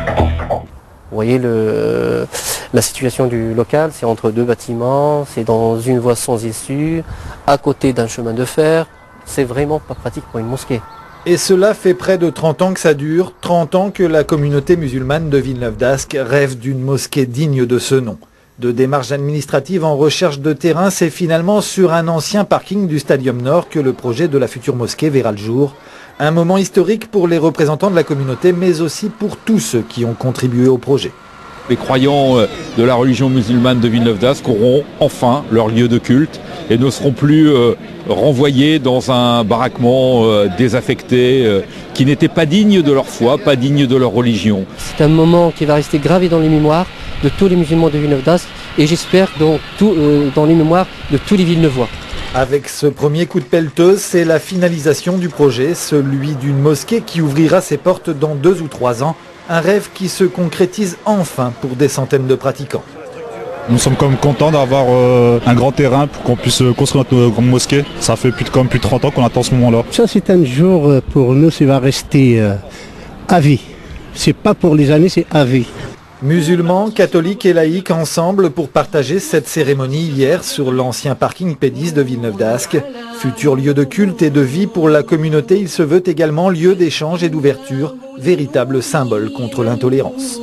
Vous voyez la situation du local, c'est entre deux bâtiments, c'est dans une voie sans issue, à côté d'un chemin de fer. C'est vraiment pas pratique pour une mosquée. Et cela fait près de 30 ans que ça dure, 30 ans que la communauté musulmane de Villeneuve-d'Ascq rêve d'une mosquée digne de ce nom. De démarches administratives en recherche de terrain, c'est finalement sur un ancien parking du Stadium Nord que le projet de la future mosquée verra le jour. Un moment historique pour les représentants de la communauté, mais aussi pour tous ceux qui ont contribué au projet. Les croyants de la religion musulmane de Villeneuve-d'Ascq auront enfin leur lieu de culte et ne seront plus renvoyés dans un baraquement désaffecté qui n'était pas digne de leur foi, pas digne de leur religion. C'est un moment qui va rester gravé dans les mémoires de tous les musulmans de Villeneuve-d'Ascq et j'espère dans les mémoires de tous les Villeneuvois. Avec ce premier coup de pelleteuse, c'est la finalisation du projet, celui d'une mosquée qui ouvrira ses portes dans 2 ou 3 ans. Un rêve qui se concrétise enfin pour des centaines de pratiquants. Nous sommes quand même contents d'avoir un grand terrain pour qu'on puisse construire notre grande mosquée. Ça fait plus de 30 ans qu'on attend ce moment-là. Ça c'est un jour pour nous, ça va rester à vie. C'est pas pour les années, c'est à vie. Musulmans, catholiques et laïcs ensemble pour partager cette cérémonie hier sur l'ancien parking P10 de Villeneuve-d'Ascq. Futur lieu de culte et de vie pour la communauté, il se veut également lieu d'échange et d'ouverture, véritable symbole contre l'intolérance.